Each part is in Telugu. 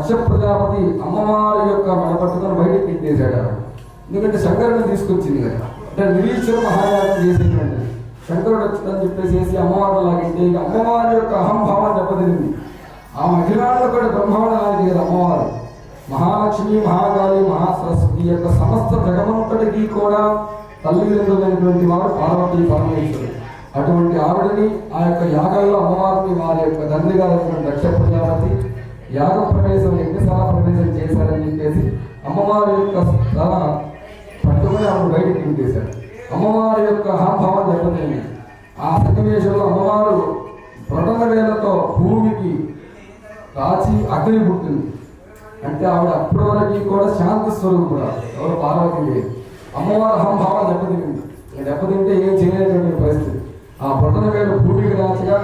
దక్ష ప్రజాపతి అమ్మవారి యొక్క మెడపట్టుకొని బయటకు నెట్టేశాడు. ఎందుకంటే శంకరుని తీసుకొచ్చింది కదా, అంటే నిరీశ్వర మహాయాగం చేసేటువంటి శంకరుడు వచ్చిందని చెప్పేసి అమ్మవారు లాగింటే ఇక అమ్మవారి యొక్క అహంభావం దెబ్బతింది. ఆ మహిళల్లో కూడా బ్రహ్మాండం లాంటి కదా అమ్మవారు. మహాలక్ష్మి, మహాకాళి, మహాసరస్వతి యొక్క సమస్త జగమంతటికి కూడా తల్లిదండ్రులైనటువంటి వారు పార్వతీ పరమేశ్వరుడు. అటువంటి ఆవిడని ఆ యొక్క యాగంలో అమ్మవారిని వారి యొక్క తండ్రి గారైనటువంటి దక్ష ప్రజాపతి యాగ ప్రవేశం, యజ్ఞశాల ప్రవేశం చేశారని చెప్పేసి అమ్మవారి యొక్క తల పట్టుకుని ఆవిడ బయటకు తింటేశారు. అమ్మవారి యొక్క అహంభావం దెబ్బతింది. ఆ సన్నివేశంలో అమ్మవారు ప్రొటన వేలతో భూమికి రాచి అగ్ని పుట్టింది. అంటే ఆవిడ అప్పటి వరకు కూడా శాంతి స్వరూపుడు. ఎవరు పార్వతీ. అమ్మవారి అహంభావం దెబ్బతింది. దెబ్బతింటే ఏం చేయలేటువంటి పరిస్థితి. ఆ ప్రొటన వేలు భూమికి రాచిగా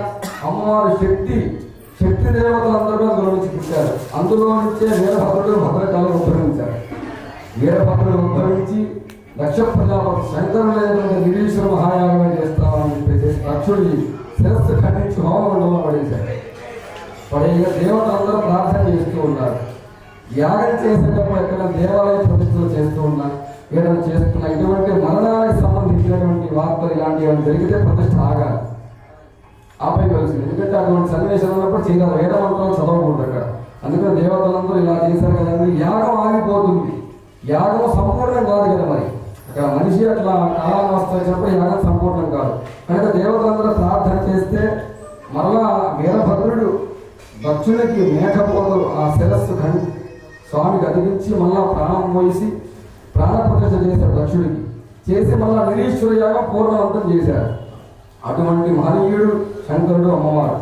అమ్మవారి శక్తి దేవతలందరూ అందులో నుంచి పుట్టారు. అందులో నుంచే వీరభద్రుడు భద్రకాలు ఉద్భవించారు. వీరభద్రుడు ఉద్భవించి దక్ష ప్రజాపతి శంకరులైనటువంటి నిరీశ్వర మహాయాగం చేస్తామని చెప్పేసి దక్షుడి శిరస్సు ఖండించి హోమంలో పడేశారు. పడేగా దేవతలందరూ ప్రార్థన చేస్తూ ఉన్నారు. యాగం చేసేటప్పుడు ఎక్కడ దేవాలయ ప్రతిష్టలు చేస్తూ ఉన్నా, ఏదైనా చేస్తున్నా ఇటువంటి మరణానికి సంబంధించినటువంటి వార్తలు ఇలాంటివి జరిగితే ప్రతిష్ట ఆగాలి, ఆపేయవలసింది. ఎందుకంటే అటువంటి సన్నివేశం ఉన్నప్పుడు చేయాలి, వేద మంత్రాలు చదవకూడదు అక్కడ. అందుకని దేవతలందరూ ఇలా చేశారు కదండి, యాగం ఆగిపోతుంది. యాగం సంపూర్ణం కాదు కదా, మరి అక్కడ మనిషి అట్లా కాలాన్ని వస్తున్నప్పుడు యాగం సంపూర్ణం కాదు. కనుక దేవతలందరూ ప్రార్థన చేస్తే మరలా వీరభద్రుడు దక్షునికి మేకపోతలు ఆ శిరస్సు స్వామికి అదిగించి మళ్ళా ప్రాణం పోసి ప్రాణప్రతిష్ఠ చేశాడు దక్షుడికి. చేసి మళ్ళా నిరీశ్వర యాగం పూర్ణవంతం చేశాడు. అటువంటి మహనీయుడు శంకరుడు, అమ్మవారు.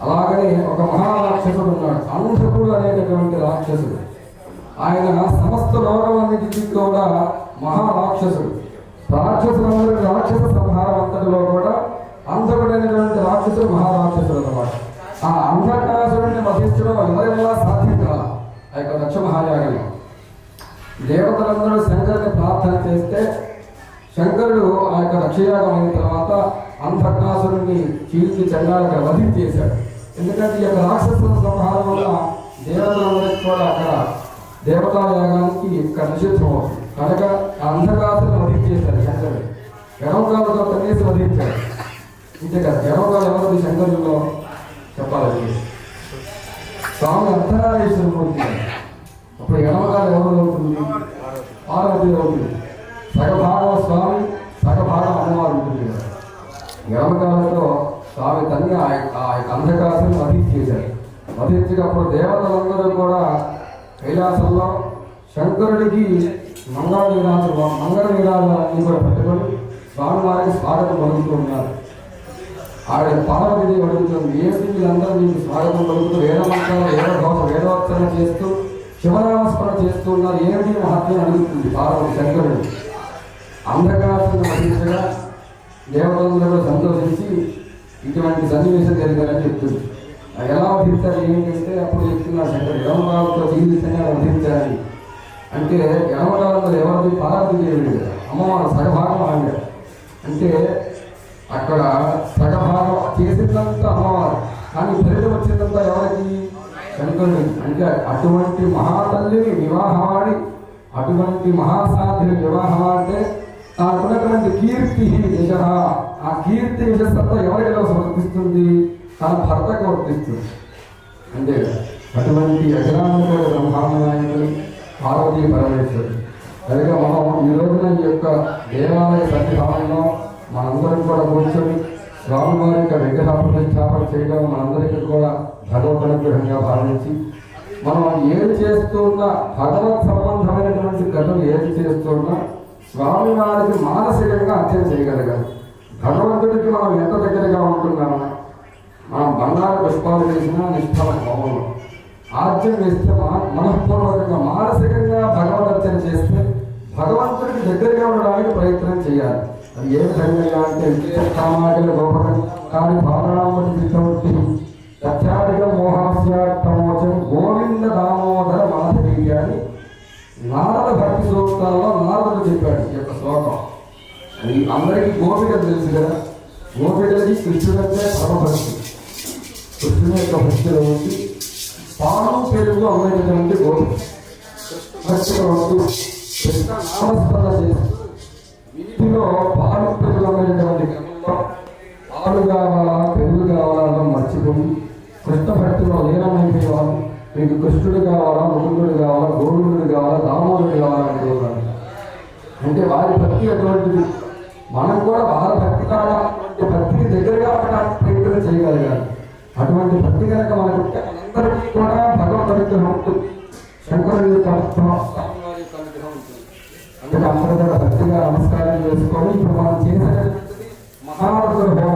అలాగనే ఒక మహారాక్షసుడు ఉన్నాడు, అంధకుడు అనేటటువంటి రాక్షసుడు. ఆయన సమస్త లోకమన్నిటికీ కూడా మహారాక్షసుడు. రాక్షసులందరికీ రాక్షస సంహారం అంతటిలో కూడా అంధకుడైనటువంటి రాక్షసుడు మహారాక్షసుడు అన్నమాట. ఆ అంధకాసురుడిని వధించడం ఎవరి వల్ల సాధ్యం కాదు. ఆ యొక్క దక్ష మహాయాగంలో దేవతలందరూ శంకరుని ప్రార్థన చేస్తే శంకరుడు ఆ యొక్క రక్షయాగం అయిన తర్వాత అంధకాసురుడిని చీల్చి చండాలుగా వధించేశాడు. ఎందుకంటే ఈ యొక్క రాక్షసుల సంహారం వల్ల దేవతలందరికీ కూడా అక్కడ దేవతా యాగానికి ఇక్కడ నిషిద్ధం అవుతుంది. కనుక ఆ అంధకాసురుని వధించేశాడు శంకరుడు. ఎడవకాలతో కనీసి వధించాడు. ఇంతే కదా, ఎడవకాలు ఎవరిది శంకరుల్లో చెప్పాలి. స్వామి అర్ధనారీశ్వరుడు. అప్పుడు ఎడవకాలు ఎవరు అవుతుంది? పార్వతి అవుతుంది. సగభాగం స్వామి, సగభాగం అమ్మవారు ఉంటుంది కదా. ఎడవకాలతో స్వామి తల్లి ఆ యొక్క అంధకాసుని వధించేశారు. వధించినప్పుడు దేవతలందరూ కూడా కైలాసంలో శంకరుడికి మంగళ నిరాజాలన్నీ కూడా పెట్టుకొని స్వామివారికి స్వాగతం పలుకుతూ ఉన్నారు. ఆవిడ పార్వతీదేవి అడుగుతుంది, ఏంటి వీళ్ళందరూ మీకు స్వాగతం పలుకుతూ వేదమంత్రాలు వేదోత్తరణ చేస్తూ శివనామస్మరణ చేస్తూ ఉన్నారు, ఏమిటి మహత్యం అడుగుతుంది పార్వతి శంకరుడు. అంధకాసుని వధించగా దేవతలందరూ సంతోషించి ఇటువంటి సన్నివేశం జరిగారని చెప్తుంది. ఎలా వధించాలి ఏంటంటే అప్పుడు చెప్తున్నారు శంకరుడు, యమకాలతో జీవితంగా వధించాలి అంటే యమకాలంలో ఎవరిది? పార్వతీదేవి అమ్మవారు సగభాగం ఆవిడ. అంటే అక్కడ సగభాగం చేసిందంతా అమ్మవారు, కానీ ఫలితం వచ్చిందంతా ఎవరికి? శంకరుడు. అంటే అటువంటి మహాతల్లిని వివాహమాడి, అటువంటి మహాసాధ్యుని వివాహమాడితే తానుకున్నటువంటి కీర్తి యశ, ఆ కీర్తి యశస్సంతా ఎవరిలో సమర్పిస్తుంది? తన భర్తకు వర్తిస్తుంది. అంటే అటువంటి అజరానుకోడ బ్రహ్మాండనాయకుడు పార్వతీ పరమేశ్వరుడు. కనుక మనం ఈ రోజున ఈ యొక్క దేవాలయ సన్నిధానంలో మనందరం కూడా కూర్చొని స్వామివారి యొక్క విగ్రహ ప్రతిష్టాపన చేయడం మనందరికీ కూడా భగవదనుగ్రహంగా భావించి మనం ఏది చేస్తున్నా భగవత్ సంబంధమైనటువంటి ఘటన ఏది చేస్తున్నా స్వామివారికి మానసికంగా అర్చన చేయగలగాలి. భగవంతుడికి మనం ఎంత దగ్గరగా ఉంటున్నామా, మనం బంగారు పుష్పాలు వేసినా నిష్ఫల హోమంలో ఆర్జన వేస్తే మనఃపూర్వకంగా మానసికంగా భగవదర్చన చేస్తే భగవంతుడికి దగ్గరగా ఉండడానికి ప్రయత్నం చేయాలి. అది ఏ విధంగా అంటే సామాజిక గోపకం కానీ భావనామటి సత్యాధిక మోహాస్యామోచం గోవింద దామోదర మాధవి అని నారద భక్తి సూక్తాల్లో నారదుడు చెప్పాడు ఈ యొక్క శ్లోకం. అది అందరికీ గోపికలు తెలుసు కదా. గోపికలకి కృష్ణుడంటే పరమభక్తి. కృష్ణుని యొక్క భక్తిలో ఉండి పాలు పెరుగు అమ్మేటటువంటి గోధుమ భక్తిలో ఉంటూ కృష్ణ నామస్మరణ చేస్తూ వీటిలో పాలు పెరుగు అమ్మేటటువంటి క్రమంలో పాలు కావాలా పెరుగు కావాలా అని మర్చిపోయి కృష్ణ భక్తిలో లీనమైపోయేవాళ్ళు. మీకు కృష్ణుడు కావాలా, ముకుందుడు కావాలా, గోవిందుడు కావాలా, దామోదరుడు కావాలా అనుకోవాలి. అంటే వారి భక్తి అటువంటిది. మనం కూడా వారి భక్తి కావాలంటే భక్తికి దగ్గరగా ఉండడానికి ప్రయత్నం చేయగలగాలి. అటువంటి భక్తి కనుక మనకు మనందరికీ కూడా భగవద్ అనుగ్రహం ఉంటుంది, శంకరుడి యొక్క అనుగ్రహం ఉంటుంది. అందుకే అందరూ కూడా భక్తిగా నమస్కారం చేసుకొని ఇప్పుడు మనం చేసేటటువంటిది మహారుద్ర హోమం.